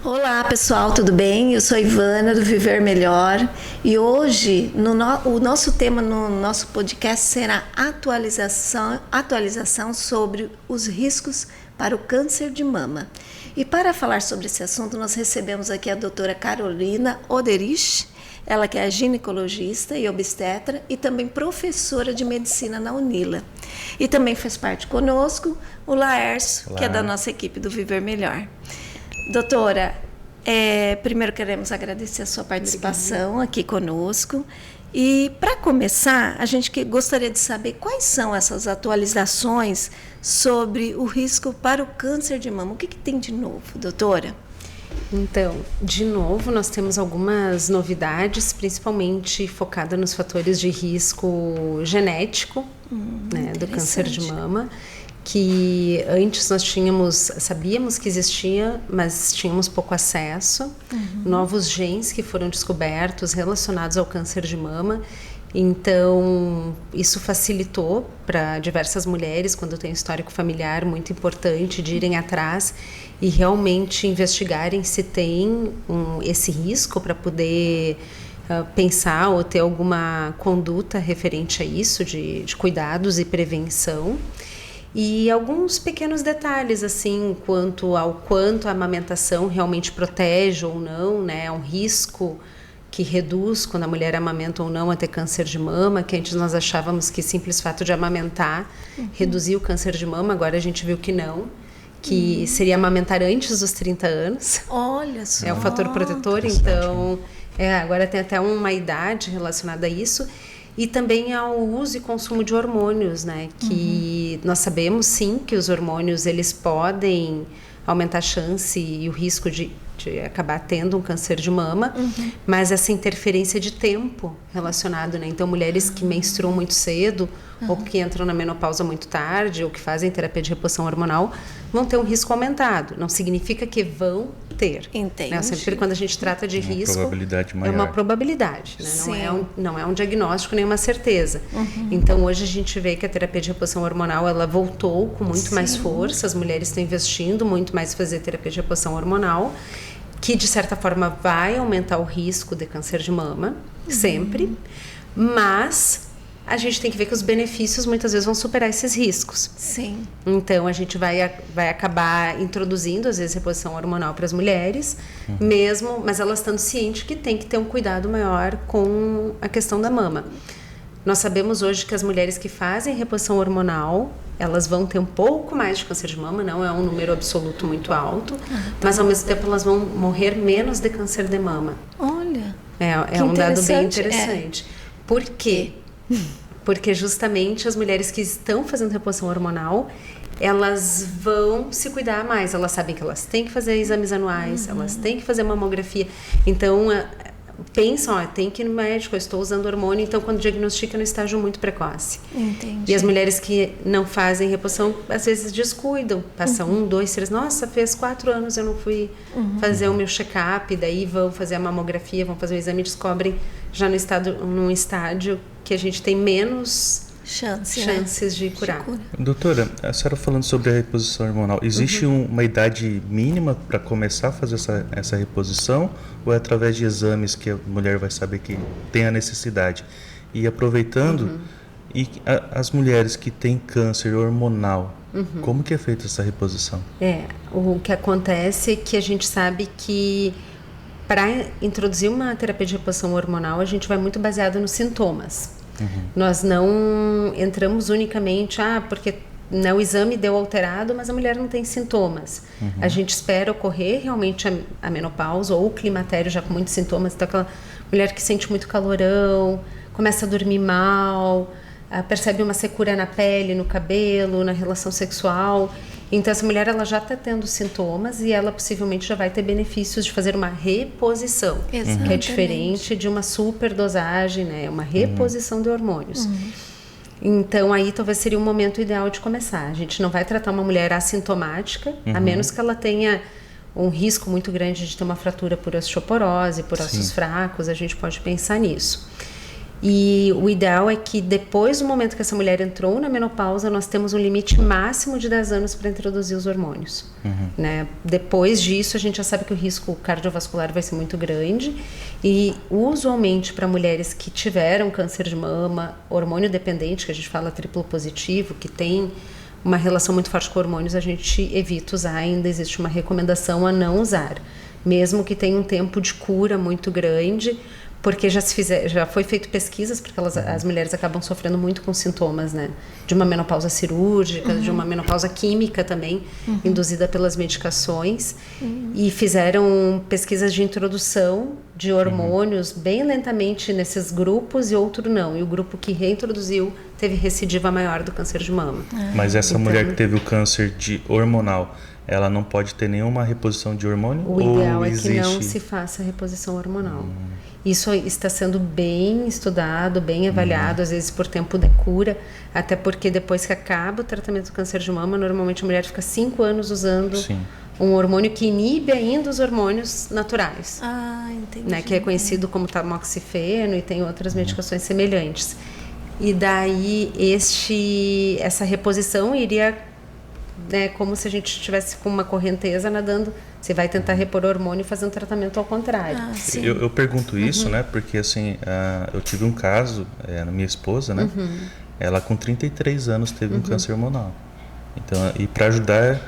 Olá pessoal, tudo bem? Eu sou Ivana do Viver Melhor e hoje o nosso tema no nosso podcast será atualização sobre os riscos para o câncer de mama. E para falar sobre esse assunto nós recebemos aqui a doutora Carolina Oderich, ela que é ginecologista e obstetra e também professora de medicina na Unila. E também faz parte conosco o Laércio, que é da nossa equipe do Viver Melhor. Doutora, primeiro queremos agradecer a sua participação aqui conosco. E, para começar, a gente gostaria de saber quais são essas atualizações sobre o risco para o câncer de mama. O que tem de novo, doutora? Então, de novo, nós temos algumas novidades, principalmente focada nos fatores de risco genético, do câncer de mama, que antes nós sabíamos que existia, mas tínhamos pouco acesso. Novos genes que foram descobertos relacionados ao câncer de mama. Então, isso facilitou para diversas mulheres, quando tem um histórico familiar muito importante, de irem atrás e realmente investigarem se tem esse risco para poder pensar ou ter alguma conduta referente a isso, de cuidados e prevenção. E alguns pequenos detalhes, assim, quanto a amamentação realmente protege ou não, né? É um risco que reduz quando a mulher amamenta ou não a ter câncer de mama, que antes nós achávamos que simples fato de amamentar reduzia o câncer de mama, agora a gente viu que não, que seria amamentar antes dos 30 anos. Olha só! É o fator protetor, então, agora tem até uma idade relacionada a isso. E também ao uso e consumo de hormônios, né? Que nós sabemos, sim, que os hormônios, eles podem aumentar a chance e o risco de acabar tendo um câncer de mama, mas essa interferência de tempo relacionado, né? Então, mulheres que menstruam muito cedo, ou que entram na menopausa muito tarde, ou que fazem terapia de reposição hormonal, vão ter um risco aumentado. Não significa que vão ter. Entendi. Né? Sempre quando a gente trata de risco, probabilidade maior. é uma probabilidade, né? Não é um diagnóstico nem uma certeza. Então, hoje a gente vê que a terapia de reposição hormonal, ela voltou com muito mais força, as mulheres estão investindo muito mais em fazer terapia de reposição hormonal, que de certa forma vai aumentar o risco de câncer de mama, sempre, mas a gente tem que ver que os benefícios muitas vezes vão superar esses riscos. Sim. Então, a gente vai acabar introduzindo, às vezes, reposição hormonal para as mulheres, mesmo, mas elas estando cientes que tem que ter um cuidado maior com a questão da mama. Nós sabemos hoje que as mulheres que fazem reposição hormonal, elas vão ter um pouco mais de câncer de mama, não é um número absoluto muito alto, mas ao mesmo tempo elas vão morrer menos de câncer de mama. Olha! É um dado bem interessante. Por quê? Porque justamente as mulheres que estão fazendo reposição hormonal, elas vão se cuidar mais. Elas sabem que elas têm que fazer exames anuais, elas têm que fazer mamografia. Então, pensam, tem que ir no médico, eu estou usando hormônio, então quando diagnostica no estágio muito precoce. Entendi. E as mulheres que não fazem reposição, às vezes descuidam, passam 1, 2, 3, nossa, fez 4 anos eu não fui fazer o meu check-up, daí vão fazer a mamografia, vão fazer o exame e descobrem já num estádio que a gente tem menos chances de curar. Doutora, a senhora falando sobre a reposição hormonal, existe uma idade mínima para começar a fazer essa reposição ou é através de exames que a mulher vai saber que tem a necessidade? E aproveitando, as mulheres que têm câncer hormonal, como que é feita essa reposição? O que acontece é que a gente sabe que para introduzir uma terapia de reposição hormonal, a gente vai muito baseado nos sintomas. Nós não entramos unicamente, porque o exame deu alterado, mas a mulher não tem sintomas. A gente espera ocorrer realmente a menopausa ou o climatério já com muitos sintomas. Então, aquela mulher que sente muito calorão, começa a dormir mal, percebe uma secura na pele, no cabelo, na relação sexual. Então, essa mulher ela já está tendo sintomas e ela possivelmente já vai ter benefícios de fazer uma reposição, que é diferente de uma superdosagem, né? Uma reposição de hormônios. Então, aí talvez seria o momento ideal de começar. A gente não vai tratar uma mulher assintomática, a menos que ela tenha um risco muito grande de ter uma fratura por osteoporose, por ossos fracos, a gente pode pensar nisso. E o ideal é que depois do momento que essa mulher entrou na menopausa, nós temos um limite máximo de 10 anos para introduzir os hormônios. Né? Depois disso, a gente já sabe que o risco cardiovascular vai ser muito grande. E usualmente para mulheres que tiveram câncer de mama, hormônio dependente, que a gente fala triplo positivo, que tem uma relação muito forte com hormônios, a gente evita usar. Ainda existe uma recomendação a não usar, mesmo que tenha um tempo de cura muito grande, porque já foi feito pesquisas, porque as mulheres acabam sofrendo muito com sintomas, né? De uma menopausa cirúrgica, de uma menopausa química também, induzida pelas medicações. E fizeram pesquisas de introdução de hormônios bem lentamente nesses grupos e outro não. E o grupo que reintroduziu teve recidiva maior do câncer de mama. Mas essa mulher que teve o câncer hormonal, ela não pode ter nenhuma reposição de hormônio? O ideal é que não se faça reposição hormonal. Isso está sendo bem estudado, bem avaliado, às vezes por tempo de cura, até porque depois que acaba o tratamento do câncer de mama, normalmente a mulher fica 5 anos usando um hormônio que inibe ainda os hormônios naturais. Entendi. Né, que é conhecido como tamoxifeno e tem outras medicações semelhantes. E daí essa reposição iria, né, como se a gente estivesse com uma correnteza nadando. Você vai tentar repor hormônio e fazer um tratamento ao contrário. Eu pergunto isso, né? Porque assim, eu tive um caso, na minha esposa, né? Ela com 33 anos teve um câncer hormonal. Então, e para ajudar,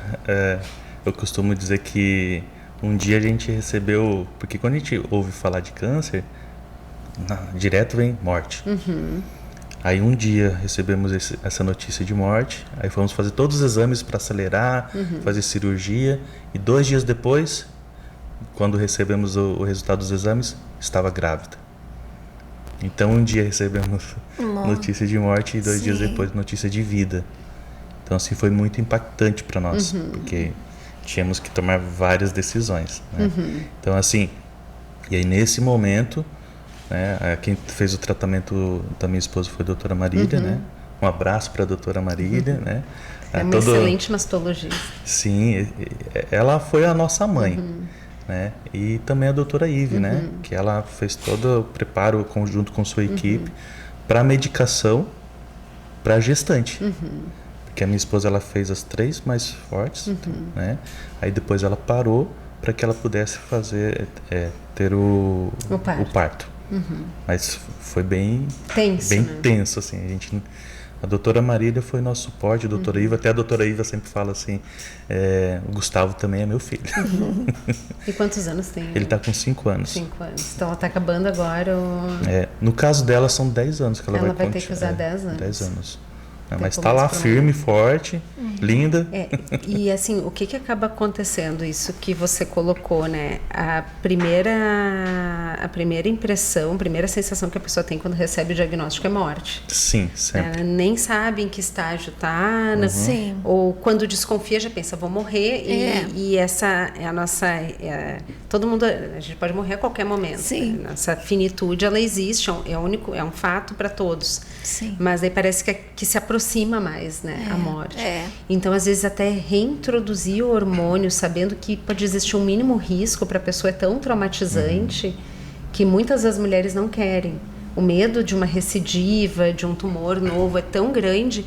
eu costumo dizer que um dia a gente recebeu, porque quando a gente ouve falar de câncer, direto vem morte. Aí um dia recebemos essa notícia de morte, aí fomos fazer todos os exames para acelerar, fazer cirurgia, e 2 dias depois, quando recebemos o resultado dos exames, estava grávida. Então um dia recebemos notícia de morte e 2 dias depois notícia de vida. Então assim, foi muito impactante para nós, porque tínhamos que tomar várias decisões, né? Então assim, e aí nesse momento, né, quem fez o tratamento da minha esposa foi a doutora Marília, né? Um abraço para a doutora Marília, né? É uma excelente mastologista. Sim, ela foi a nossa mãe, né? E também a doutora Ive, né? Que ela fez todo o preparo conjunto com sua equipe para medicação para gestante. Porque a minha esposa, ela fez as 3 mais fortes, né? Aí depois ela parou para que ela pudesse ter o parto. Mas foi bem tenso, assim. A doutora Marília foi nosso suporte, a doutora Iva, até a doutora Iva sempre fala assim, o Gustavo também é meu filho. E quantos anos tem? Ele está com 5 anos. 5 anos. Então ela está acabando agora no caso dela são 10 anos que ela vai ter que usar 10 anos. 10 anos. Mas está lá firme, forte, linda. E assim, o que acaba acontecendo? Isso que você colocou, né? A primeira impressão, a primeira sensação que a pessoa tem quando recebe o diagnóstico é morte. Sim, sempre. Ela nem sabe em que estágio está, ou quando desconfia já pensa, vou morrer. E essa é a nossa... todo mundo, a gente pode morrer a qualquer momento. Sim. Essa finitude, ela existe, é um fato para todos. Sim. Mas aí parece que se aproxima mais, né, a morte. Então, às vezes, até reintroduzir o hormônio, sabendo que pode existir um mínimo risco para a pessoa, é tão traumatizante que muitas das mulheres não querem. O medo de uma recidiva, de um tumor novo é tão grande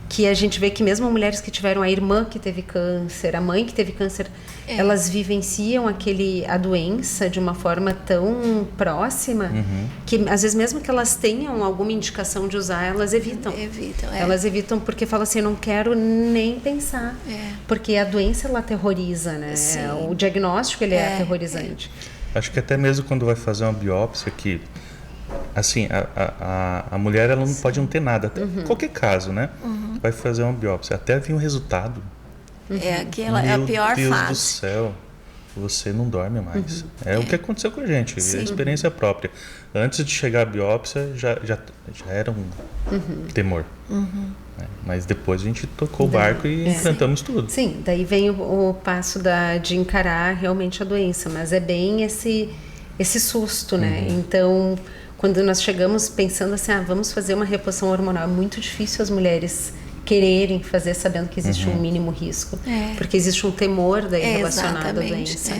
que a gente vê que mesmo mulheres que tiveram a irmã que teve câncer, a mãe que teve câncer, elas vivenciam a doença de uma forma tão próxima que às vezes mesmo que elas tenham alguma indicação de usar, elas evitam. Elas evitam porque falam assim, eu não quero nem pensar. Porque a doença, ela aterroriza, né? O diagnóstico, ele é aterrorizante. Acho que até mesmo quando vai fazer uma biópsia que... Assim, a mulher, ela não pode não ter nada. Qualquer caso, né? Vai fazer uma biópsia. Até vir um resultado. Aquela é a pior fase. Meu Deus do céu. Você não dorme mais. O que aconteceu com a gente. A experiência própria. Antes de chegar a biópsia, já era um temor. Mas depois a gente tocou o barco e enfrentamos tudo. Sim, daí vem o passo de encarar realmente a doença. Mas é bem esse susto, né? Então... Quando nós chegamos pensando assim, vamos fazer uma reposição hormonal, é muito difícil as mulheres quererem fazer sabendo que existe um mínimo risco. Porque existe um temor daí relacionado à doença.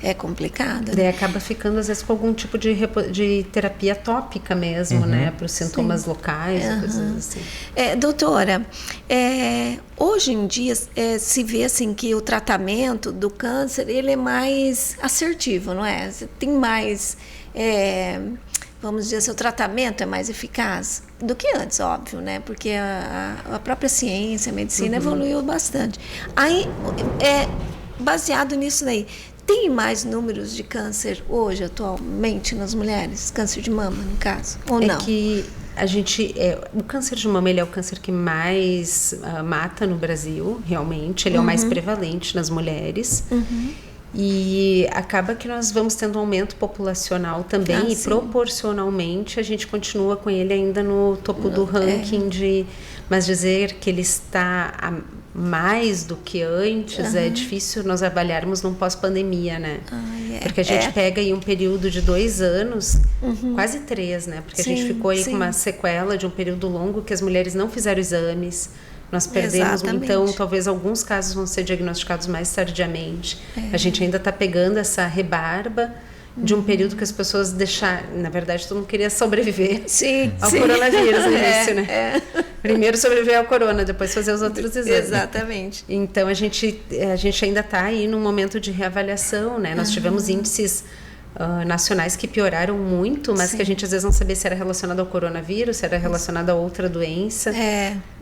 É complicado. Daí acaba ficando, às vezes, com algum tipo de terapia tópica mesmo, né? Para os sintomas locais, coisas assim. Doutora, hoje em dia se vê assim que o tratamento do câncer ele é mais assertivo, não é? Você tem mais, vamos dizer assim, o tratamento é mais eficaz do que antes, óbvio, né? Porque a própria ciência, a medicina evoluiu bastante. Aí, baseado nisso daí, tem mais números de câncer hoje, atualmente, nas mulheres? Câncer de mama, no caso? Ou não? É que o câncer de mama, ele é o câncer que mais mata no Brasil, realmente. Ele é o mais prevalente nas mulheres. E acaba que nós vamos tendo um aumento populacional também. E proporcionalmente, a gente continua com ele ainda no topo do ranking Mas dizer que ele está mais do que antes é difícil nós avaliarmos num pós-pandemia, né? Porque a gente pega aí um período de 2 anos, quase 3, né? Porque a gente ficou aí com uma sequela de um período longo que as mulheres não fizeram exames. Nós perdemos, então, talvez alguns casos vão ser diagnosticados mais tardiamente. A gente ainda está pegando essa rebarba de um período que as pessoas deixaram... Na verdade, todo mundo queria sobreviver ao coronavírus no início, né? Primeiro sobreviver ao corona, depois fazer os outros exames. Exatamente. Então, a gente ainda está aí num momento de reavaliação, né? Nós tivemos índices nacionais que pioraram muito, mas que a gente às vezes não sabia se era relacionado ao coronavírus, se era relacionado a outra doença.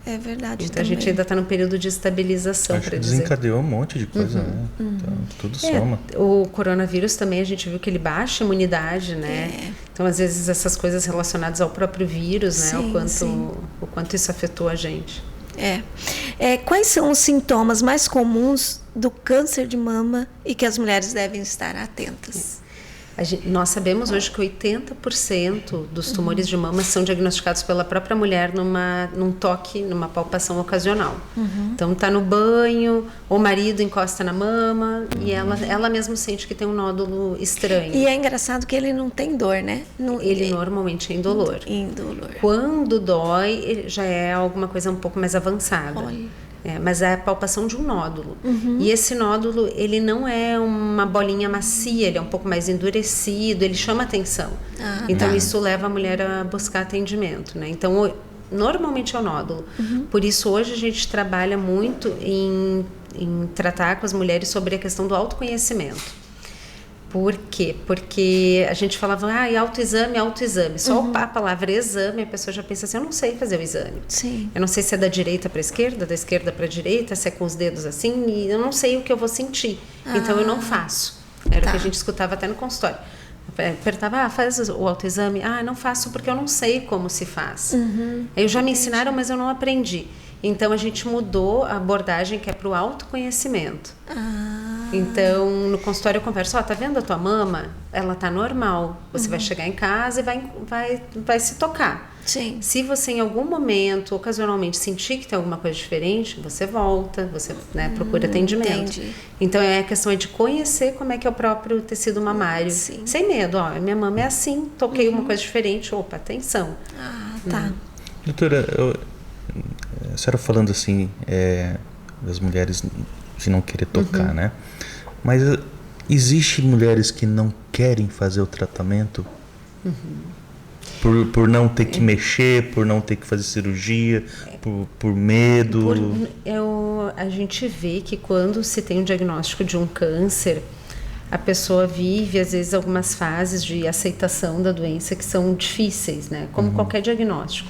É verdade. Então, a gente ainda está num período de estabilização. Acho que desencadeou um monte de coisa, né? Então, tudo soma. O coronavírus também, a gente viu que ele baixa a imunidade, né? Então, às vezes, essas coisas relacionadas ao próprio vírus, né? O quanto isso afetou a gente. Quais são os sintomas mais comuns do câncer de mama e que as mulheres devem estar atentas? Nós sabemos hoje que 80% dos tumores de mama são diagnosticados pela própria mulher num toque, numa palpação ocasional. Então, está no banho, o marido encosta na mama e ela mesma sente que tem um nódulo estranho. E é engraçado que ele não tem dor, né? Ele normalmente é indolor. Quando dói, já é alguma coisa um pouco mais avançada. Mas é a palpação de um nódulo. E esse nódulo, ele não é uma bolinha macia, ele é um pouco mais endurecido, ele chama atenção. Então, isso leva a mulher a buscar atendimento, né? Então, normalmente é o nódulo. Por isso, hoje a gente trabalha muito em tratar com as mulheres sobre a questão do autoconhecimento. Por quê? Porque a gente falava, autoexame. Só a palavra exame, a pessoa já pensa assim, eu não sei fazer o exame. Eu não sei se é da direita para a esquerda, da esquerda para a direita, se é com os dedos assim, e eu não sei o que eu vou sentir. Então, eu não faço. Era o que a gente escutava até no consultório. Apertava, faz o autoexame. Não faço porque eu não sei como se faz. Aí já me ensinaram, mas eu não aprendi. Então, a gente mudou a abordagem que é para o autoconhecimento. Então, no consultório eu converso, tá vendo a tua mama? Ela tá normal. Você vai chegar em casa e vai se tocar. Se você em algum momento, ocasionalmente, sentir que tem alguma coisa diferente, você volta, você procura atendimento. Então, a questão de conhecer como é que é o próprio tecido mamário. Sem medo, minha mama é assim, toquei uma coisa diferente, atenção. Doutora, a senhora falando assim, das mulheres de não querer tocar, né? Mas existe mulheres que não querem fazer o tratamento por não ter que mexer, por não ter que fazer cirurgia, por medo? A gente vê que quando se tem um diagnóstico de um câncer, a pessoa vive, às vezes, algumas fases de aceitação da doença que são difíceis, né? Como qualquer diagnóstico.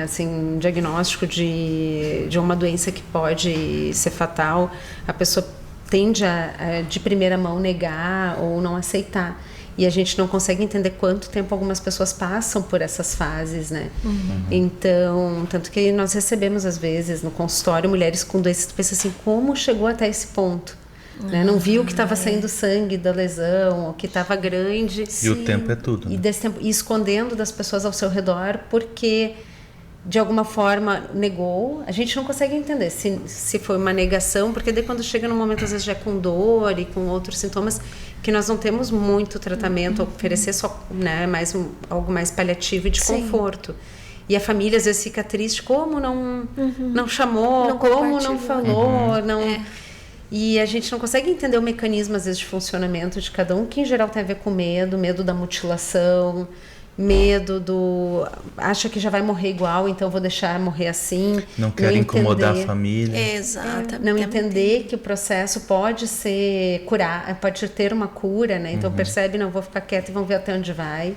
Assim, um diagnóstico de uma doença que pode ser fatal, a pessoa tende a de primeira mão negar ou não aceitar. E a gente não consegue entender quanto tempo algumas pessoas passam por essas fases, né? Então, tanto que nós recebemos, às vezes, no consultório, mulheres com doenças, tu pensa assim, como chegou até esse ponto? Né? Não viu que estava saindo sangue da lesão, ou que estava grande. E o tempo é tudo. Né? E escondendo das pessoas ao seu redor, porque de alguma forma negou. A gente não consegue entender se foi uma negação, porque daí quando chega no momento, às vezes já é com dor e com outros sintomas, que nós não temos muito tratamento, oferecer só, né, algo mais paliativo e de conforto. E a família às vezes fica triste, como não chamou, como não falou, não... E a gente não consegue entender o mecanismo, às vezes, de funcionamento de cada um, que em geral tem a ver com medo da mutilação, medo do... acha que já vai morrer igual, então vou deixar morrer assim. Não quero incomodar a família. Exatamente. Não entender que o processo pode ser pode ter uma cura, né? Então percebe, não, vou ficar quieta e vamos ver até onde vai.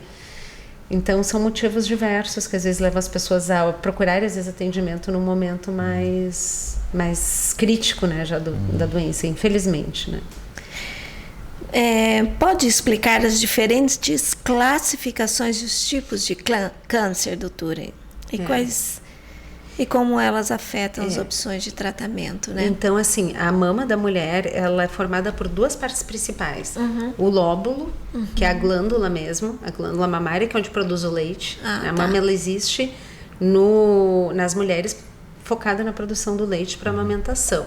Então são motivos diversos que às vezes levam as pessoas a procurar, às vezes, atendimento num momento mais crítico, né, já da doença, infelizmente, né? Pode explicar as diferentes classificações e os tipos de câncer, doutora? E como elas afetam as opções de tratamento, né? Então, assim, a mama da mulher, ela é formada por duas partes principais. O lóbulo, que é a glândula mesmo, a glândula mamária, que é onde produz o leite. A mama, ela existe nas mulheres, focada na produção do leite para amamentação.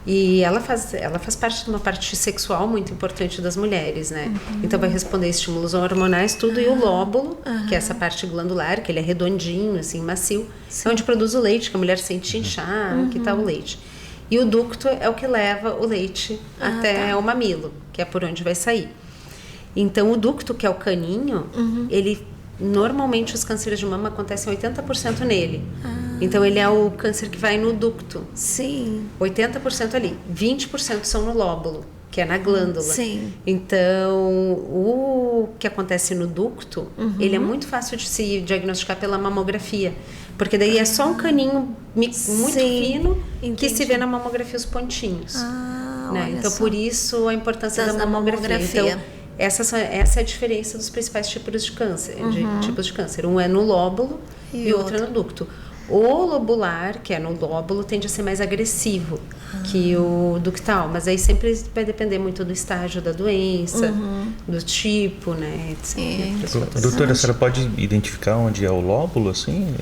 E ela faz parte de uma parte sexual muito importante das mulheres, né? Então vai responder estímulos hormonais, tudo. E o lóbulo, que é essa parte glandular, que ele é redondinho, assim, macio, é onde produz o leite, que a mulher sente inchar, que tá o leite. E o ducto é o que leva o leite até o mamilo, que é por onde vai sair. Então o ducto, que é o caninho, ele... Normalmente os cânceres de mama acontecem 80% nele. Então ele é o câncer que vai no ducto. Sim. 80% ali. 20% são no lóbulo, que é na glândula. Sim. Então o que acontece no ducto, ele é muito fácil de se diagnosticar pela mamografia. Porque daí é só um caninho muito fino que se vê na mamografia os pontinhos. Né? Então por isso a importância da mamografia. Então, essa é a diferença dos principais tipos de câncer. Um é no lóbulo e outro é no ducto. O lobular, que é no lóbulo, tende a ser mais agressivo que o ductal, mas aí sempre vai depender muito do estágio da doença, do tipo, né, etc. Doutora, a senhora pode identificar onde é o lóbulo, assim?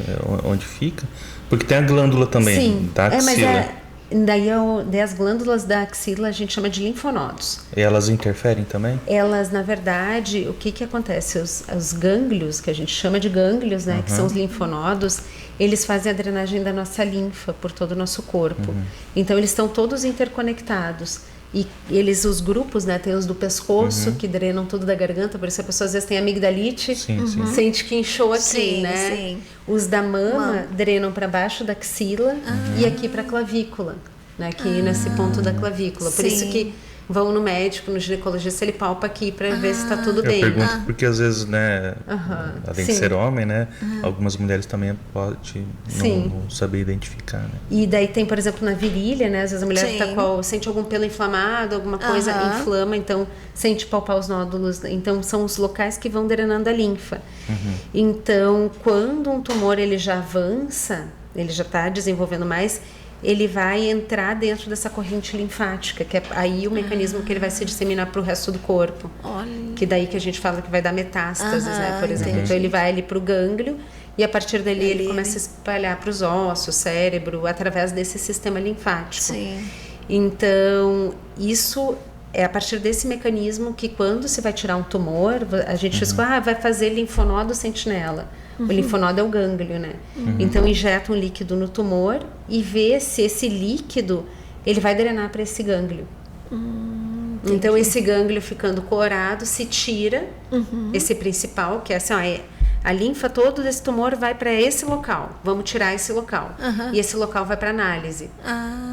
Onde fica? Porque tem a glândula também, da axila. Daí as glândulas da axila a gente chama de linfonodos. E elas interferem também? Elas, na verdade, o que acontece? Os gânglios, que a gente chama de gânglios, né, que são os linfonodos, eles fazem a drenagem da nossa linfa por todo o nosso corpo. Então, eles estão todos interconectados. E os grupos, né, tem os do pescoço, que drenam tudo da garganta, por isso a pessoa às vezes tem amigdalite, sente que inchou aqui, né? Sim. Os da mama drenam para baixo da axila e aqui para a clavícula, né, aqui nesse ponto da clavícula. Por isso que vão no médico, no ginecologista, ele palpa aqui para ver se está tudo bem. Eu pergunto porque às vezes, né, além de ser homem, né, algumas mulheres também podem não saber identificar, né? E daí tem, por exemplo, na virilha, né, às vezes a mulher sente algum pelo inflamado, alguma coisa inflama, então sente palpar os nódulos, então são os locais que vão drenando a linfa. Então, quando um tumor ele já avança, ele já está desenvolvendo mais, ele vai entrar dentro dessa corrente linfática, que é aí o mecanismo que ele vai se disseminar para o resto do corpo. Que daí que a gente fala que vai dar metástases, né, por exemplo. Entendi. Então ele vai ali para o gânglio e a partir dali ele começa a espalhar para os ossos, cérebro, através desse sistema linfático. Sim. Então, isso é a partir desse mecanismo que quando se vai tirar um tumor, a gente diz, vai fazer linfonodo sentinela. O linfonodo é o gânglio, né? Então injeta um líquido no tumor e vê se esse líquido ele vai drenar para esse gânglio. Então esse gânglio ficando corado se tira esse principal, que é assim, a linfa todo desse tumor vai para esse local. Vamos tirar esse local. E esse local vai para análise.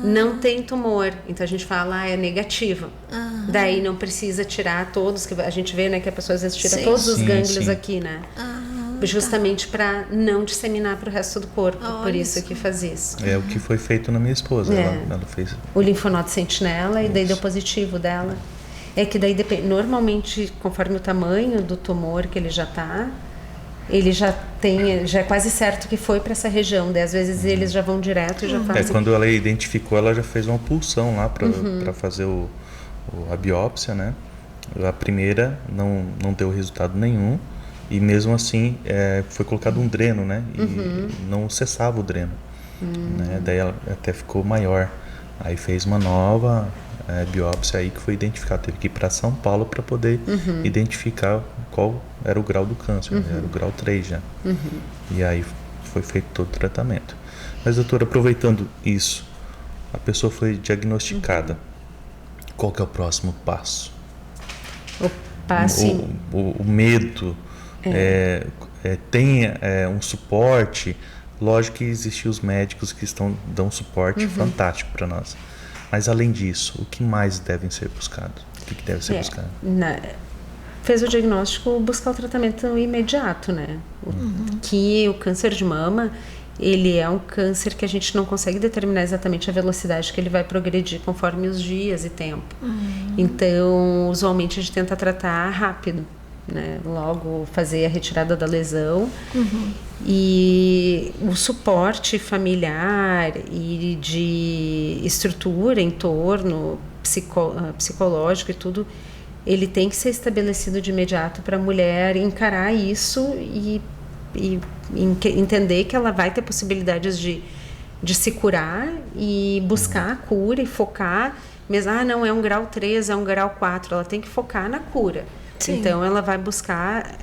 Não tem tumor, então a gente fala é negativo. Daí não precisa tirar todos, que a gente vê, né, que a pessoa às vezes tira todos os gânglios aqui, né? Justamente para não disseminar para o resto do corpo. Por isso que faz isso. É o que foi feito na minha esposa. Ela fez o linfonodo sentinela e daí deu positivo dela. É que daí depende. Normalmente, conforme o tamanho do tumor que ele já está, ele já é quase certo que foi para essa região. Daí, às vezes eles já vão direto e já fazem. Quando ela identificou, ela já fez uma pulsão lá para fazer a biópsia, né? A primeira não deu resultado nenhum. E mesmo assim, foi colocado um dreno, né? E não cessava o dreno. Né? Daí ela até ficou maior. Aí fez uma nova biópsia aí que foi identificada. Teve que ir para São Paulo para poder identificar qual era o grau do câncer. Né? Era o grau 3 já. E aí foi feito todo o tratamento. Mas, doutora, aproveitando isso, a pessoa foi diagnosticada. qual que é o próximo passo? O passo... O medo, tem um suporte. Lógico que existem os médicos que dão suporte fantástico para nós. Mas além disso, o que mais deve ser buscado? O que deve ser buscado? Fez o diagnóstico, buscar o tratamento imediato, né? Que o câncer de mama, ele é um câncer que a gente não consegue determinar exatamente a velocidade que ele vai progredir conforme os dias e tempo. Então, usualmente a gente tenta tratar rápido, né? Logo fazer a retirada da lesão. E o suporte familiar e de estrutura em torno, psicológico e tudo, ele tem que ser estabelecido de imediato para a mulher encarar isso e entender que ela vai ter possibilidades de se curar e buscar a cura e focar, mesmo, não é um grau 3, é um grau 4, ela tem que focar na cura. Sim. Então ela vai buscar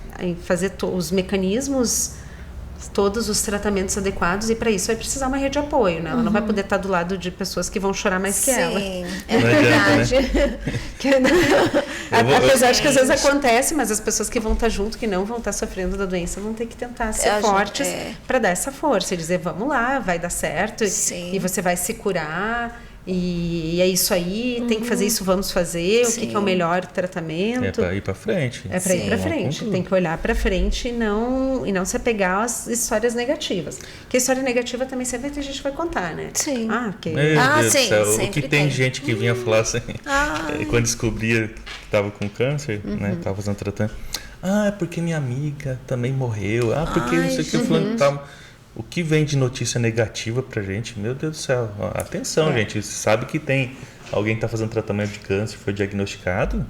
fazer os mecanismos, todos os tratamentos adequados, e para isso vai precisar uma rede de apoio, né? Ela não vai poder estar do lado de pessoas que vão chorar mais que ela. Sim, é verdade. Apesar de que às vezes acontece, mas as pessoas que vão estar junto, que não vão estar sofrendo da doença, vão ter que tentar ser fortes para dar essa força e dizer, vamos lá, vai dar certo, e você vai se curar. E é isso aí, tem que fazer isso, vamos fazer. O que é o melhor tratamento? É para ir para frente. É para ir para frente. Tem que olhar para frente e não se apegar às histórias negativas. Porque a história negativa também sempre a gente vai contar, né? Sim. O que tem gente que vinha falar assim, quando descobria que estava com câncer, né? Estava fazendo tratamento. É porque minha amiga também morreu. Porque não sei o que falando tal. O que vem de notícia negativa pra gente, meu Deus do céu, atenção, gente, você sabe que tem alguém que tá fazendo tratamento de câncer, foi diagnosticado,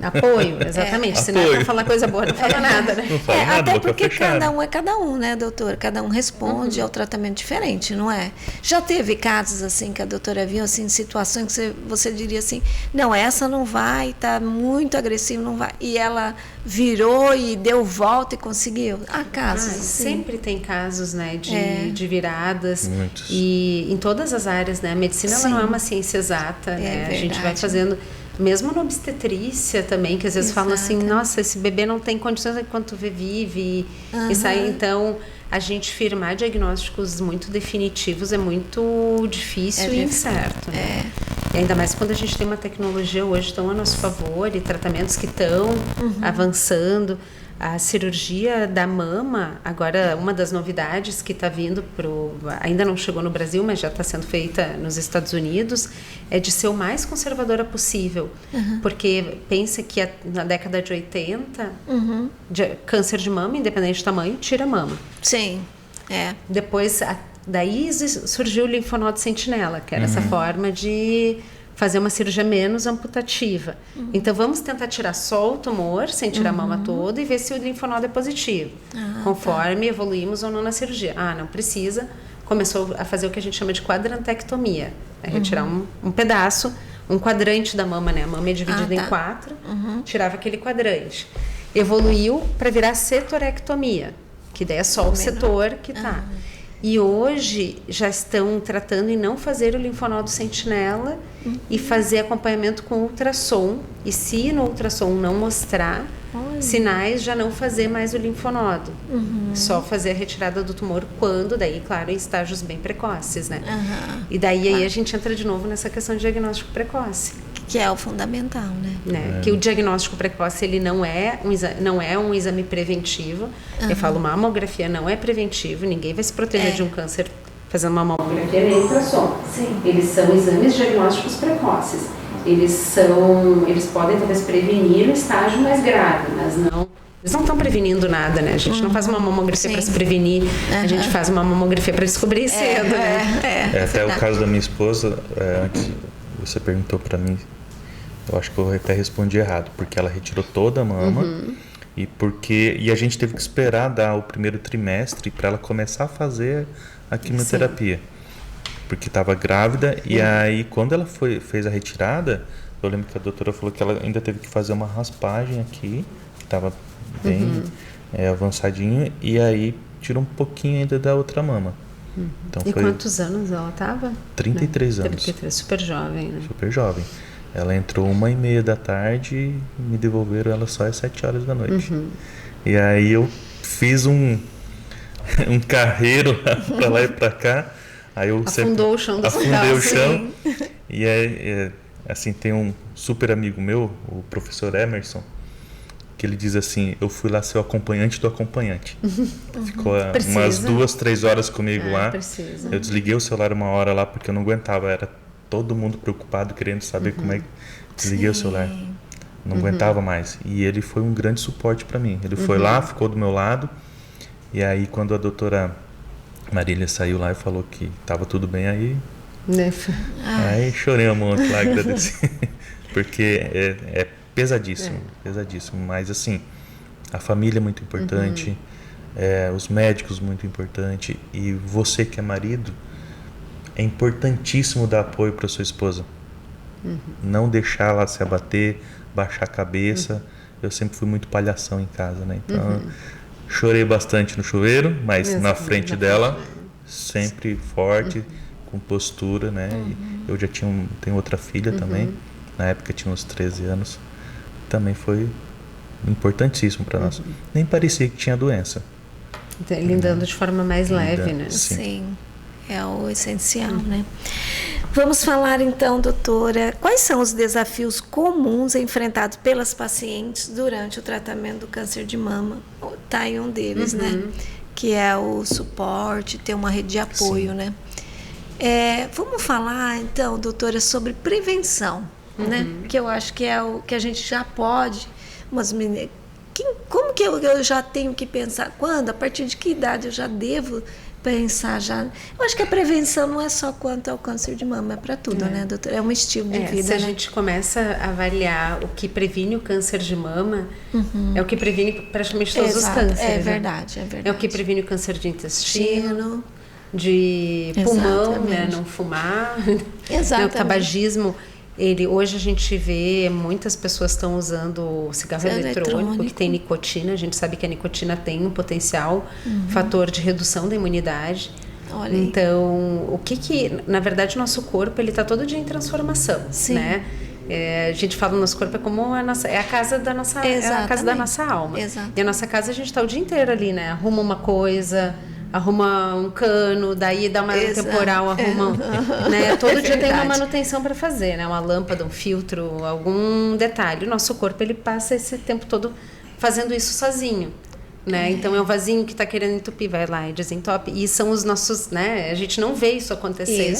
Apoio, exatamente, senão é pra falar coisa boa, não fala nada, né? Não fala nada, até boca porque fechada. cada um, né, doutora? Cada um responde ao tratamento diferente, não é? Já teve casos assim que a doutora viu, assim, situações que você diria assim, não, essa não vai, tá muito agressivo, não vai. E ela virou e deu volta e conseguiu. Há casos assim. Sempre tem casos, né, de viradas. Muitos. E em todas as áreas, né? A medicina ela não é uma ciência exata, né? A gente vai fazendo... Mesmo na obstetrícia também, que às vezes falam assim, nossa, esse bebê não tem condições enquanto vive e sai. Então, a gente firmar diagnósticos muito definitivos é muito difícil e incerto. Né? E ainda mais quando a gente tem uma tecnologia hoje tão a nosso favor e tratamentos que estão avançando. A cirurgia da mama, agora uma das novidades que está vindo ainda não chegou no Brasil, mas já está sendo feita nos Estados Unidos, é de ser o mais conservadora possível. Porque pensa que na década de 80, câncer de mama, independente do tamanho, tira a mama. Sim, Depois, daí surgiu o linfonodo sentinela, que era essa forma de fazer uma cirurgia menos amputativa. Então, vamos tentar tirar só o tumor, sem tirar a mama toda, e ver se o linfonodo é positivo, conforme evoluímos ou não na cirurgia. Não precisa. Começou a fazer o que a gente chama de quadrantectomia. É retirar um pedaço, um quadrante da mama, né? A mama é dividida em 4, tirava aquele quadrante. Evoluiu para virar setorectomia, que daí é só o setor que está. E hoje já estão tratando em não fazer o linfonodo sentinela e fazer acompanhamento com ultrassom. E se no ultrassom não mostrar sinais, já não fazer mais o linfonodo. Só fazer a retirada do tumor quando, daí, claro, em estágios bem precoces, né? E daí aí a gente entra de novo nessa questão de diagnóstico precoce. Que é o fundamental, né? Que o diagnóstico precoce ele não é um exame preventivo. Eu falo, mamografia não é preventivo, ninguém vai se proteger de um câncer fazendo uma mamografia nem ultrassom. Eles são exames diagnósticos precoces. Eles podem talvez prevenir o estágio mais grave, mas não. Eles não estão prevenindo nada, né? A gente não faz uma mamografia para se prevenir, a gente faz uma mamografia para descobrir cedo, né? Até o caso da minha esposa, antes você perguntou para mim, eu acho que eu até respondi errado, porque ela retirou toda a mama e a gente teve que esperar dar o primeiro trimestre para ela começar a fazer a quimioterapia, porque estava grávida. E aí quando ela fez a retirada, eu lembro que a doutora falou que ela ainda teve que fazer uma raspagem aqui, que estava bem avançadinho, e aí tirou um pouquinho ainda da outra mama. Então E foi quantos anos ela estava? 33 anos. 33, super jovem, né? Super jovem. Ela entrou 1h30 da tarde e me devolveram ela só às 7 horas da noite. E aí eu fiz um carreiro para lá e para cá. Aí eu Afundou o chão do hospital. Afundei o chão. E assim, tem um super amigo meu, o professor Emerson, que ele diz assim: eu fui lá ser o acompanhante do acompanhante. Ficou umas 2, 3 horas comigo lá. Precisa. Eu desliguei o celular 1 hora lá porque eu não aguentava. Era todo mundo preocupado, querendo saber como é que... Desliguei o celular. Não aguentava mais. E ele foi um grande suporte para mim. Ele foi lá, ficou do meu lado. E aí, quando a doutora Marília saiu lá e falou que estava tudo bem, aí chorei um monte lá, agradeci. Porque é pesadíssimo, pesadíssimo. Mas assim, a família é muito importante, os médicos muito importante, e você que é marido, é importantíssimo dar apoio para sua esposa. Não deixar ela se abater, baixar a cabeça. Eu sempre fui muito palhação em casa, né? Então, chorei bastante no chuveiro, mas na frente dela, sempre forte, com postura, né? E eu já tenho outra filha também. Na época tinha uns 13 anos. Também foi importantíssimo para nós. Nem parecia que tinha doença. Lidando de forma mais leve, né? Sim, é o essencial, né? Vamos falar então, doutora, quais são os desafios comuns enfrentados pelas pacientes durante o tratamento do câncer de mama? Tá aí um deles, né? Que é o suporte, ter uma rede de apoio, né? Vamos falar então, doutora, sobre prevenção, né? Que eu acho que é o que a gente já pode, como que eu já tenho que pensar? Quando? A partir de que idade eu já devo pensar já? Eu acho que a prevenção não é só quanto ao câncer de mama, é para tudo, né, doutora? É um estilo de vida, se a gente começa a avaliar o que previne o câncer de mama, é o que previne praticamente todos os cânceres. É verdade, é verdade. É o que previne o câncer de intestino, de pulmão, né, não fumar. Exatamente. O tabagismo. Hoje a gente vê muitas pessoas estão usando cigarro eletrônico que tem nicotina. A gente sabe que a nicotina tem um potencial fator de redução da imunidade. Olha. Então, na verdade, o nosso corpo ele está todo dia em transformação, né? A gente fala o nosso corpo é como a casa da nossa, a casa da nossa alma. Exatamente. E a nossa casa a gente está o dia inteiro ali, né? Arruma uma coisa, arruma um cano, daí dá uma temporal, arruma, né? Todo dia tem uma manutenção para fazer, né? Uma lâmpada, um filtro, algum detalhe. O nosso corpo ele passa esse tempo todo fazendo isso sozinho, né? Então é o vasinho que está querendo entupir, vai lá e desentope. E são os nossos, né? A gente não vê isso acontecer,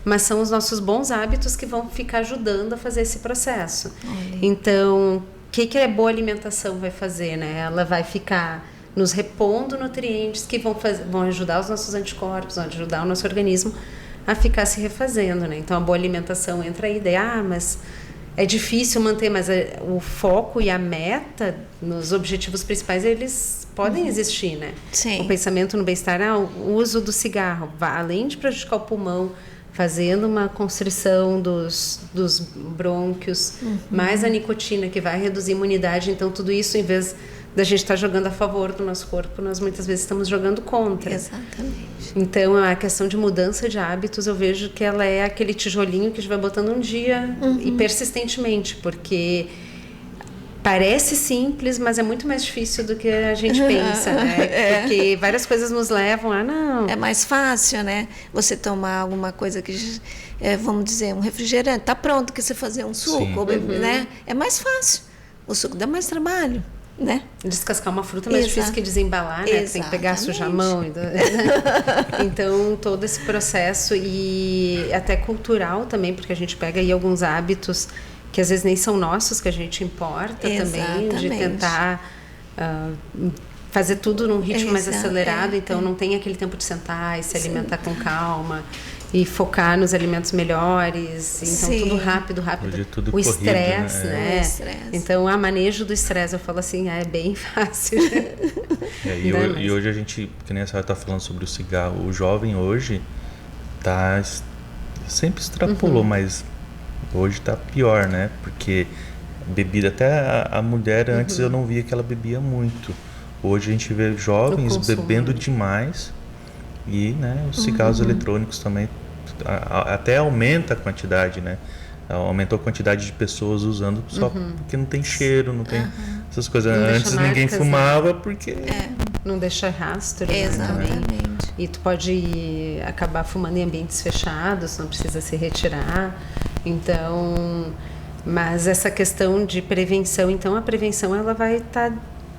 mas são os nossos bons hábitos que vão ficar ajudando a fazer esse processo. Olha. Então, o que a boa alimentação vai fazer, né? Ela vai ficar nos repondo nutrientes que vão ajudar os nossos anticorpos, vão ajudar o nosso organismo a ficar se refazendo, né? Então, a boa alimentação entra aí, mas é difícil manter, mas o foco e a meta nos objetivos principais, eles podem existir, né? Sim. O pensamento no bem-estar, o uso do cigarro, além de prejudicar o pulmão, fazendo uma constrição dos brônquios, mais a nicotina que vai reduzir a imunidade. Então, tudo isso, em vez da gente estar jogando a favor do nosso corpo, nós muitas vezes estamos jogando contra. Exatamente. Então, a questão de mudança de hábitos, eu vejo que ela é aquele tijolinho que a gente vai botando um dia e persistentemente, porque parece simples, mas é muito mais difícil do que a gente pensa, né? Porque várias coisas nos levam a não... É mais fácil, né? Você tomar alguma coisa que, vamos dizer, um refrigerante, tá pronto que você fazer um suco, ou beber, né? É mais fácil. O suco dá mais trabalho, né? Descascar uma fruta é mais difícil que desembalar, né? Tem que pegar, sujar a mão. Então, todo esse processo e até cultural também, porque a gente pega aí alguns hábitos que às vezes nem são nossos, que a gente importa também, de tentar fazer tudo num ritmo mais acelerado, então não tem aquele tempo de sentar e se alimentar com calma e focar nos alimentos melhores, então tudo rápido. Hoje é tudo o estresse, né? Então, o manejo do estresse, eu falo assim, é bem fácil. E hoje a gente, que nem a senhora está falando sobre o cigarro, o jovem hoje sempre extrapolou, mas hoje está pior, né? Porque bebida, até a mulher antes eu não via que ela bebia muito. Hoje a gente vê jovens bebendo demais E, né, os cigarros eletrônicos também até aumenta a quantidade, né? Aumentou a quantidade de pessoas usando só porque não tem cheiro, não tem essas coisas. Não Antes deixa ninguém marcas, fumava porque... Não deixa rastro, né, também. Exatamente. E tu pode acabar fumando em ambientes fechados, não precisa se retirar. Então, mas essa questão de prevenção, então a prevenção ela vai estar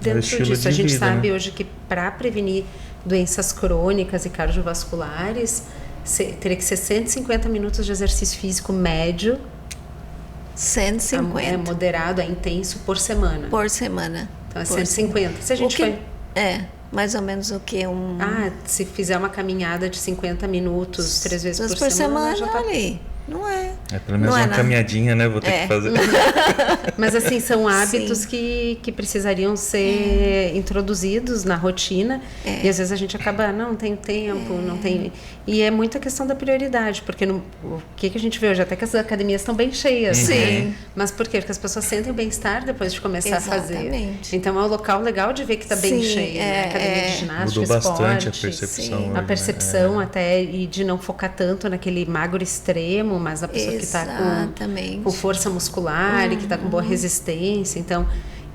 dentro estilo disso. de A gente vida, sabe né? hoje que para prevenir doenças crônicas e cardiovasculares, teria que ser 150 minutos de exercício físico médio, 150 é moderado, é intenso por semana. por semana. Então é Por 150. Se a gente O que- mais ou menos o que? se fizer uma caminhada de 50 minutos 3 vezes duas por semana, já tá... ali. Não é. É pelo menos Não é uma nada. caminhadinha, né? Vou ter que fazer. Mas assim, são hábitos que precisariam ser introduzidos na rotina. E às vezes a gente acaba, não tenho tempo, não tenho... E é muita questão da prioridade, porque o que a gente vê hoje? Até que as academias estão bem cheias. Sim. Né? Mas por quê? Porque as pessoas sentem o bem-estar depois de começar a fazer. Exatamente. Então é um local legal de ver que está bem Sim, cheio. Né? Academia de ginástica, Mudou bastante a esporte. percepção. sim. hoje, A né? percepção até, e de não focar tanto naquele magro extremo, mas a pessoa que está Exatamente. com força muscular e que está com boa resistência. Então,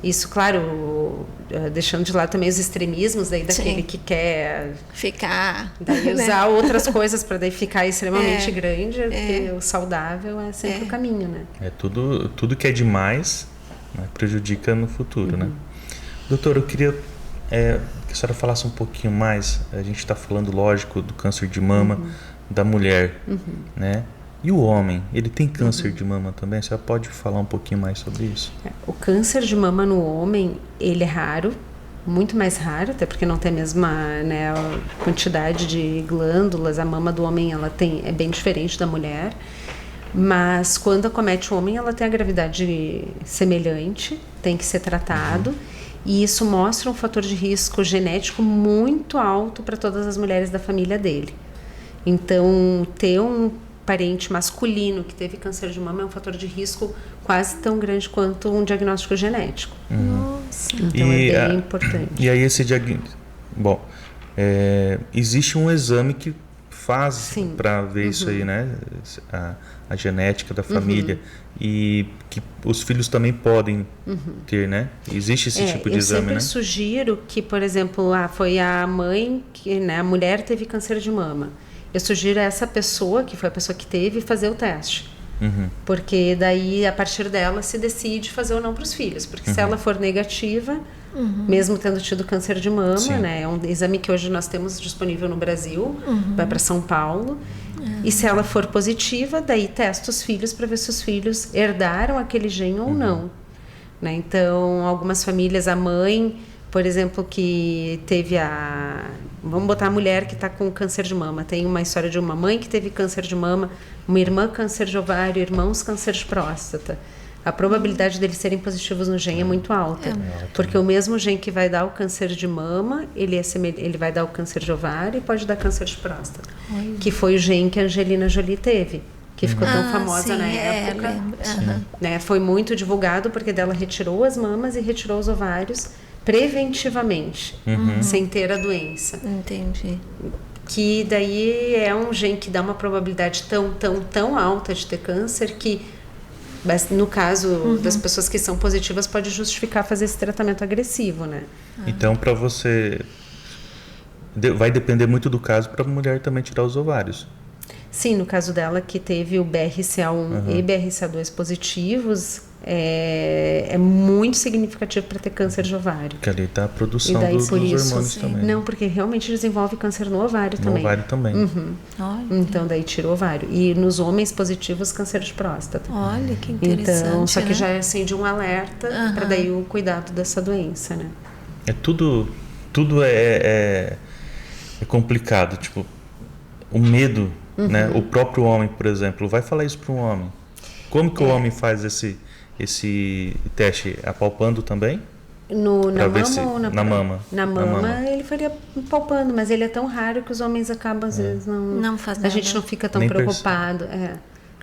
isso, claro, deixando de lado também os extremismos daí daquele Sim. que quer Ficar. daí né? usar outras coisas para daí ficar extremamente grande, porque o saudável é sempre o caminho, né? É tudo que é demais, né, prejudica no futuro, né? Doutora, eu queria que a senhora falasse um pouquinho mais. A gente está falando, lógico, do câncer de mama da mulher, né? E o homem, ele tem câncer de mama também? A senhora pode falar um pouquinho mais sobre isso? O câncer de mama no homem, ele é raro, muito mais raro, até porque não tem a mesma, né, quantidade de glândulas. A mama do homem é bem diferente da mulher. Mas quando acomete o homem, ela tem a gravidade semelhante, tem que ser tratado. E isso mostra um fator de risco genético muito alto para todas as mulheres da família dele. Então, ter um parente masculino que teve câncer de mama é um fator de risco quase tão grande quanto um diagnóstico genético. Nossa. Então é bem importante. E aí esse diagnóstico... Bom, existe um exame que faz para ver isso aí, né? A genética da família. E que os filhos também podem ter, né? Existe esse tipo de exame, né? Eu sempre sugiro que, por exemplo, foi a mãe, né, a mulher teve câncer de mama. Eu sugiro a essa pessoa, que foi a pessoa que teve, fazer o teste. Porque daí, a partir dela, se decide fazer ou não para os filhos. Porque se ela for negativa, mesmo tendo tido câncer de mama, né, é um exame que hoje nós temos disponível no Brasil, vai para São Paulo. E se ela for positiva, daí testa os filhos para ver se os filhos herdaram aquele gene ou não. Né? Então, algumas famílias, a mãe, por exemplo, que teve vamos botar a mulher que está com câncer de mama. Tem uma história de uma mãe que teve câncer de mama, uma irmã câncer de ovário, irmãos câncer de próstata. A probabilidade deles serem positivos no gene é muito alta. Porque o mesmo gene que vai dar o câncer de mama, ele vai dar o câncer de ovário e pode dar câncer de próstata. Que foi o gene que a Angelina Jolie teve. Que ficou tão famosa na época. Né? Foi muito divulgado porque dela retirou as mamas e retirou os ovários preventivamente, sem ter a doença. Entendi. Que daí é um gene que dá uma probabilidade tão alta de ter câncer que, no caso das pessoas que são positivas, pode justificar fazer esse tratamento agressivo, né? Então, para você... Vai depender muito do caso para a mulher também tirar os ovários. Sim, no caso dela, que teve o BRCA1 e BRCA2 positivos, é muito significativo para ter câncer de ovário. Porque ali está a produção daí, dos por isso, hormônios também. Não, porque realmente desenvolve câncer no ovário também. No ovário também. Olha, Então, daí tira o ovário. E nos homens positivos, câncer de próstata. olha que interessante. Então, só que né? já acende um alerta para daí o cuidado dessa doença, né? Tudo é complicado. Tipo, o medo, né? O próprio homem, por exemplo, vai falar isso para um homem. Como que o homem faz esse teste? Apalpando também? Na ver mama se- ou na mama? Na Na mama, mama. ele faria palpando, mas ele é tão raro que os homens acabam, às vezes, Não faz a nada. gente não fica tão Nem preocupado.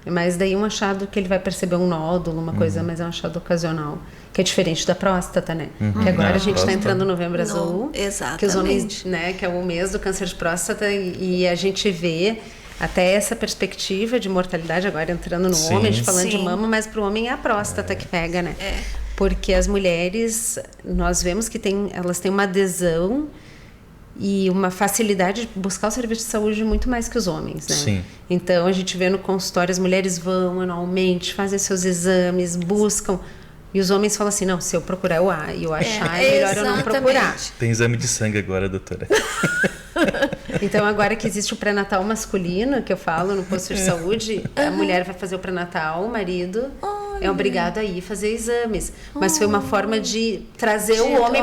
Mas daí um achado que ele vai perceber um nódulo, uma coisa, mas é um achado ocasional. Que é diferente da próstata, né? Que agora a gente está entrando no Novembro Azul. Exatamente. Que os homens, né? Que é o mês do câncer de próstata e a gente vê até essa perspectiva de mortalidade agora entrando no homem, a gente falando de mama, mas para o homem é a próstata que pega, né? Porque as mulheres, nós vemos que elas têm uma adesão e uma facilidade de buscar o serviço de saúde muito mais que os homens, né? Sim. Então a gente vê no consultório, as mulheres vão anualmente, fazem seus exames, buscam. E os homens falam assim, não, se eu procurar eu achar, é melhor eu não procurar. Tem exame de sangue agora, doutora. Então, agora que existe o pré-natal masculino, que eu falo no posto de saúde, a mulher vai fazer o pré-natal, o marido é obrigado a ir fazer exames. Mas foi uma forma de trazer o homem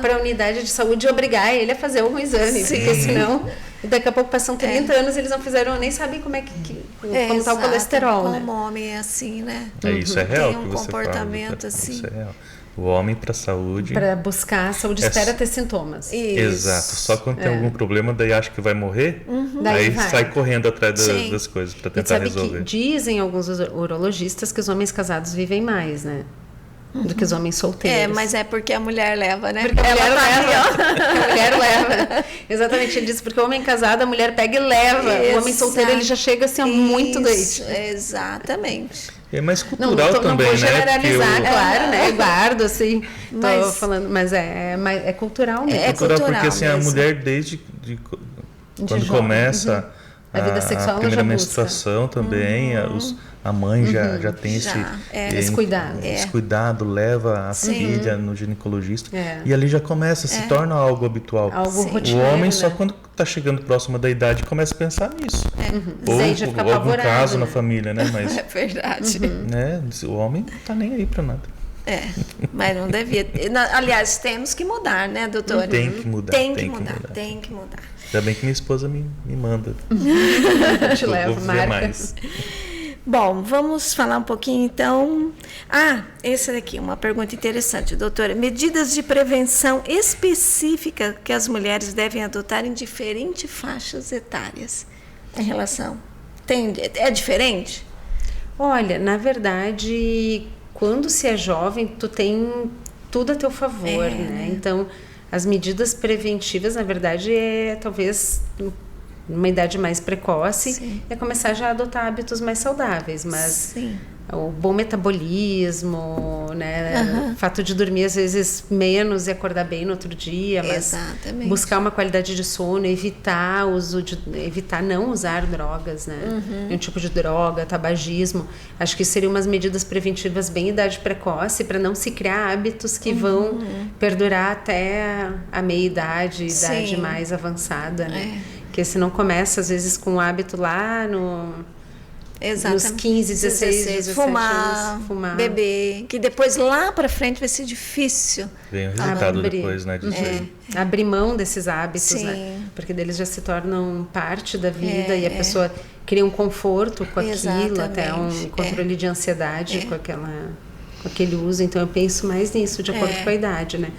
para a unidade de saúde e obrigar ele a fazer algum exame. Sim. Porque senão, daqui a pouco passam 30 anos, eles não fizeram, nem sabem como está o colesterol, como né? Como homem é assim, né? Isso é real. Tem um que você comportamento fala, assim. Isso é real. O homem para a saúde... Para buscar a saúde, espera ter sintomas. Isso. Exato. Só quando tem algum problema, daí acha que vai morrer, Daí aí vai. sai correndo atrás das coisas para E tentar sabe resolver. que dizem alguns urologistas que os homens casados vivem mais, né? Do que os homens solteiros. Mas é porque a mulher leva, né? Porque a mulher leva. A mulher leva. Exatamente, ele disse, porque o homem casado, a mulher pega e leva. O homem solteiro, ele já chega assim, muito doente. Exatamente. É mais cultural também, não vou né? generalizar, claro, né? Eu guardo, assim, tô falando, mas é cultural mesmo. É cultural, cultural porque assim, a mesmo. mulher quando jovem, começa a vida sexual, ela primeira já menstruação também, a mãe já tem esse cuidado. Esse cuidado, leva a filha no ginecologista É. e ali já começa, se torna algo habitual. Algo O rotineiro, homem né? só quando está chegando próximo da idade começa a pensar nisso. Ou Daí já fica algum apavorado, caso né? na família, né? Mas É verdade. né? O homem não tá nem aí para nada. Mas não devia. Aliás, temos que mudar, né, doutora? Tem que mudar. Tem que mudar. Ainda bem que minha esposa me manda. Te leva, Vou ver marca. mais. Bom, vamos falar um pouquinho então. Esse daqui, uma pergunta interessante, doutora. Medidas de prevenção específica que as mulheres devem adotar em diferentes faixas etárias em relação. É diferente? Olha, na verdade, quando se é jovem, tu tem tudo a teu favor, né? Então, as medidas preventivas, na verdade, talvez numa idade mais precoce, é começar já a adotar hábitos mais saudáveis, mas o bom metabolismo, né? O fato de dormir às vezes menos e acordar bem no outro dia, mas buscar uma qualidade de sono, evitar não usar drogas, né? Um tipo de droga, tabagismo. Acho que seriam umas medidas preventivas bem em idade precoce para não se criar hábitos que vão perdurar até a meia-idade, idade mais avançada, né? Porque se não começa às vezes com um hábito lá nos 15, 16, 17 fumar, beber, que depois lá para frente vai ser difícil. Vem o resultado depois, né? Disso aí. Abrir mão desses hábitos, né? Porque eles já se tornam parte da vida e a pessoa cria um conforto com aquilo, até um controle de ansiedade com aquele uso. Então eu penso mais nisso, de acordo com a idade, né?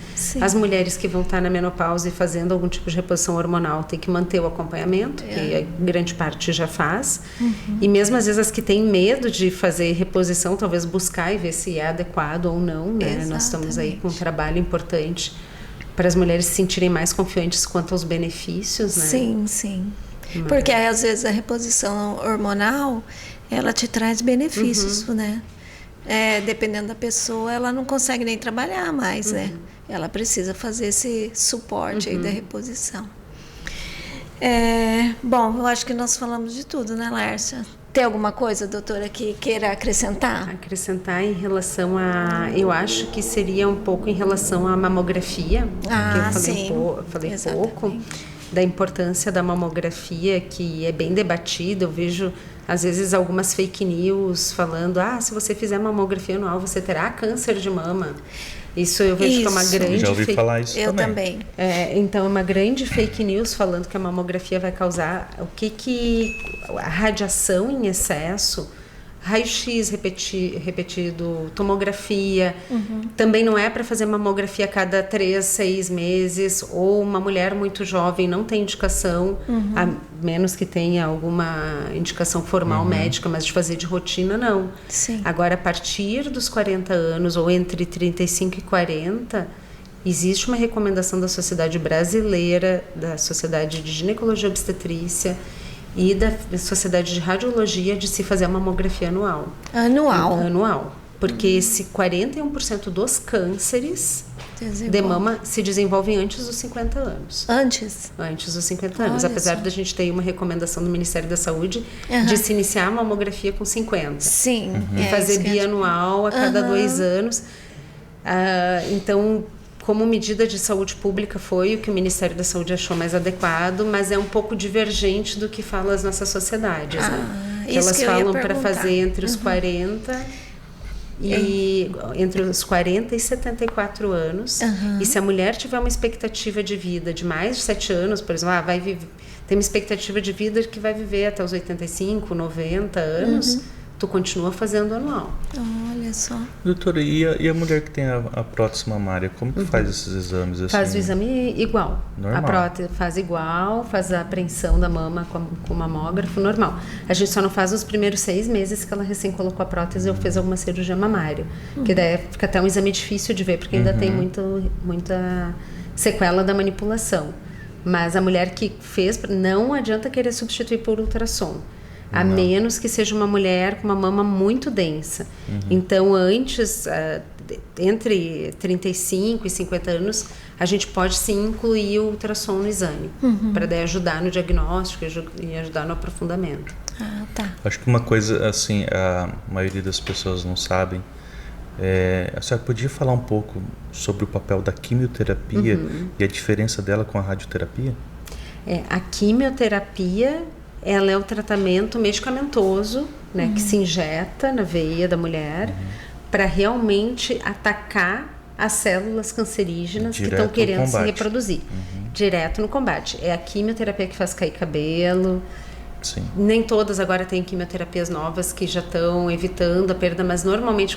As mulheres que vão estar na menopausa e fazendo algum tipo de reposição hormonal tem que manter o acompanhamento, que a grande parte já faz. E mesmo às vezes as que têm medo de fazer reposição, talvez buscar e ver se é adequado ou não, né? Nós estamos aí com um trabalho importante para as mulheres se sentirem mais confiantes quanto aos benefícios, né? Sim. Porque às vezes a reposição hormonal, ela te traz benefícios, né? Dependendo da pessoa, ela não consegue nem trabalhar mais, né? Ela precisa fazer esse suporte aí da reposição. Bom, eu acho que nós falamos de tudo, né, Lércia? Tem alguma coisa, doutora, que queira acrescentar? Acrescentar em relação eu acho que seria um pouco em relação à mamografia, que eu falei pouco da importância da mamografia, que é bem debatida. Eu vejo às vezes algumas fake news falando, se você fizer mamografia anual, você terá câncer de mama. Isso eu vejo que é uma grande já ouvi falar isso eu também. Então é uma grande fake news falando que a mamografia vai causar a radiação em excesso raio-x repetido, tomografia. Também não é para fazer mamografia a cada 3, 6 meses, ou uma mulher muito jovem não tem indicação, a menos que tenha alguma indicação formal médica, mas de fazer de rotina, não. Sim. Agora, a partir dos 40 anos, ou entre 35 e 40, existe uma recomendação da Sociedade Brasileira, da Sociedade de Ginecologia e Obstetrícia, e da Sociedade de Radiologia de se fazer a mamografia anual. Anual. Porque esse 41% dos cânceres de mama se desenvolvem antes dos 50 anos. Antes dos 50 anos. Olha Apesar só. da gente ter uma recomendação do Ministério da Saúde de se iniciar a mamografia com 50. Sim. E fazer bianual a cada 2 anos. Então, como medida de saúde pública, foi o que o Ministério da Saúde achou mais adequado, mas é um pouco divergente do que falam as nossas sociedades, né? Que elas falam para fazer entre os 40 e entre os 40 e 74 anos. E se a mulher tiver uma expectativa de vida de mais de 7 anos, por exemplo, tem uma expectativa de vida que vai viver até os 85, 90 anos, tu continua fazendo anual. Olha só. Doutora, e a mulher que tem a prótese mamária, como que faz esses exames? Assim? Faz o exame igual. Normal. A prótese faz igual, faz a apreensão da mama com o mamógrafo normal. A gente só não faz os primeiros 6 meses que ela recém colocou a prótese ou fez alguma cirurgia mamária. Que daí fica até um exame difícil de ver, porque ainda tem muita sequela da manipulação. Mas a mulher que fez, não adianta querer substituir por ultrassom. A menos que seja uma mulher com uma mama muito densa. Então, antes, entre 35 e 50 anos, a gente pode sim incluir o ultrassom no exame, para daí ajudar no diagnóstico e ajudar no aprofundamento. Tá. Acho que uma coisa, assim, a maioria das pessoas não sabem, a senhora podia falar um pouco sobre o papel da quimioterapia e a diferença dela com a radioterapia? A quimioterapia, ela é o tratamento medicamentoso, né, que se injeta na veia da mulher para realmente atacar as células cancerígenas que estão querendo se reproduzir. Direto no combate. É a quimioterapia que faz cair cabelo. Sim. Nem todas agora têm quimioterapias novas que já estão evitando a perda, mas normalmente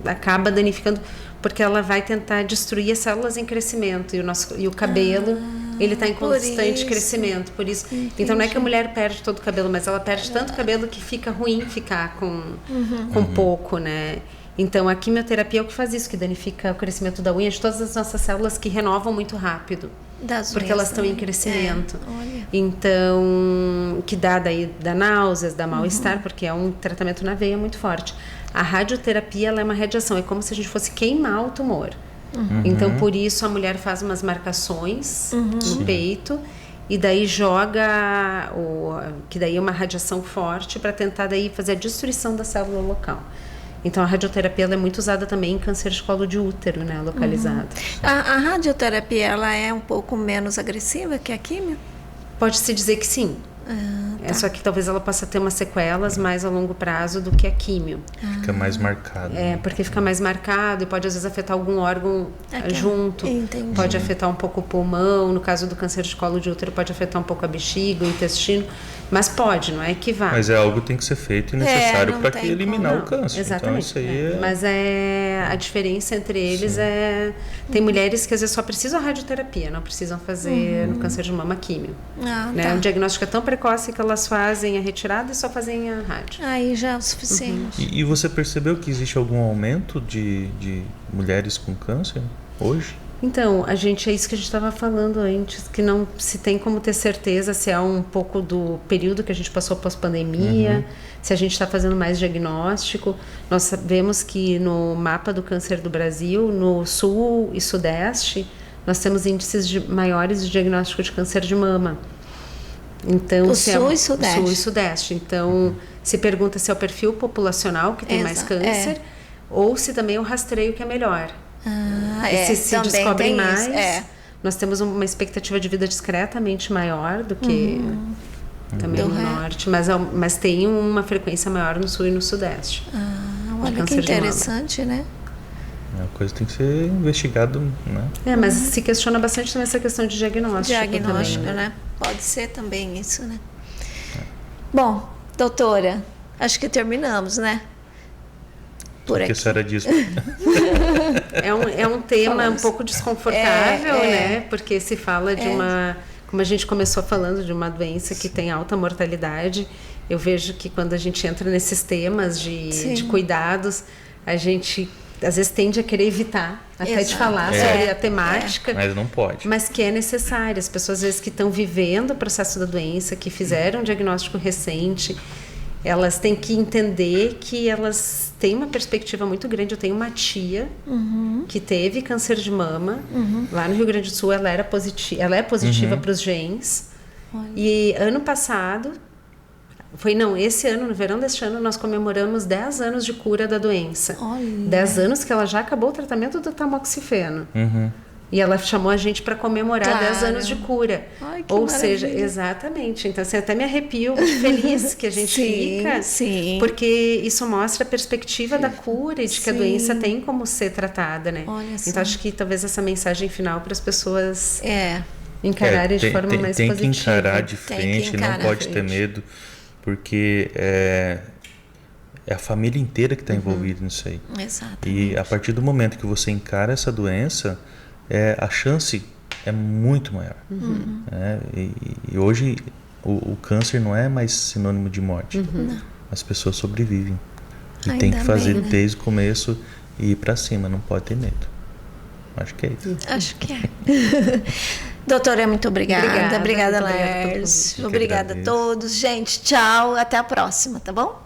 acaba danificando porque ela vai tentar destruir as células em crescimento e o cabelo ele está em constante crescimento, por isso. Entendi. Então não é que a mulher perde todo o cabelo, mas ela perde tanto cabelo que fica ruim ficar com pouco, né? Então a quimioterapia é o que faz isso, que danifica o crescimento da unha de todas as nossas células que renovam muito rápido. Porque elas estão em crescimento. Então, que dá náuseas, dá mal-estar, porque é um tratamento na veia muito forte. A radioterapia, ela é uma radiação, é como se a gente fosse queimar o tumor. Então, por isso, a mulher faz umas marcações no peito e daí joga, que daí é uma radiação forte para tentar daí fazer a destruição da célula local. Então, a radioterapia ela é muito usada também em câncer de colo de útero, né, localizado. A radioterapia, ela é um pouco menos agressiva que a quimio? Pode-se dizer que sim. Só que talvez ela possa ter umas sequelas mais a longo prazo do que a químio. Fica mais marcado. Porque fica mais marcado e pode às vezes afetar algum órgão junto. Entendi. Pode afetar um pouco o pulmão, no caso do câncer de colo de útero pode afetar um pouco a bexiga, o intestino, mas pode, não é que vá. Mas é algo que tem que ser feito e necessário para eliminar o câncer. Exatamente. Então, isso aí Mas a diferença entre eles tem mulheres que às vezes só precisam a radioterapia, não precisam fazer no câncer de mama químio. O diagnóstico é tão precoce que elas fazem a retirada e só fazem a rádio. Aí já é o suficiente. E você percebeu que existe algum aumento de mulheres com câncer hoje? Então, é isso que a gente estava falando antes, que não se tem como ter certeza se é um pouco do período que a gente passou pós-pandemia, se a gente está fazendo mais diagnóstico. Nós sabemos que no mapa do câncer do Brasil, no sul e sudeste, nós temos índices maiores de diagnóstico de câncer de mama. Então, o sul e sudeste. Sul e sudeste. Então, se pergunta se é o perfil populacional que tem mais câncer ou se também é o rastreio que é melhor. Se descobrem mais, nós temos uma expectativa de vida discretamente maior do que também no norte, mas tem uma frequência maior no sul e no sudeste. Olha que interessante, né? É uma coisa que tem que ser investigado, né? Mas se questiona bastante também essa questão de diagnóstico. Diagnóstico, também, né? Pode ser também isso, né? Bom, doutora, acho que terminamos, né? Por O que aqui. a senhora diz? É um tema Falamos. um pouco desconfortável, É. né? Porque se fala de uma... Como a gente começou falando de uma doença que tem alta mortalidade, eu vejo que quando a gente entra nesses temas de cuidados, a gente às vezes tende a querer evitar até de Exato. falar sobre a temática. Mas não pode. Mas que é necessário. As pessoas, às vezes, que estão vivendo o processo da doença, que fizeram um diagnóstico recente, elas têm que entender que elas têm uma perspectiva muito grande. Eu tenho uma tia que teve câncer de mama. Lá no Rio Grande do Sul, ela é positiva para os genes. Olha. E ano passado, esse ano, no verão deste ano, nós comemoramos 10 anos de cura da doença. Olha. 10 anos que ela já acabou o tratamento do tamoxifeno. Uhum. E ela chamou a gente para comemorar Claro. 10 anos de cura. Ai, que Ou maravilha. seja, exatamente. Então, assim, até me arrepio, muito feliz que a gente fica. Sim. Porque isso mostra a perspectiva da cura e de que a doença tem como ser tratada, né? Olha só. Então, acho que talvez essa mensagem final para as pessoas É. encararem de forma mais tem positiva. que encarar de Tem que frente, encarar não pode de ter frente. medo, porque é a família inteira que está envolvida nisso aí. Exato. E a partir do momento que você encara essa doença, a chance é muito maior. E hoje o câncer não é mais sinônimo de morte. Não. As pessoas sobrevivem. E Ainda tem que fazer bem, né? desde o começo e ir para cima, não pode ter medo. Acho que é isso. Acho que é. Doutora, muito obrigada. Obrigada Obrigada, pelo Laércio. convite. Obrigada a agradeço. todos. Gente, tchau. Até a próxima, tá bom?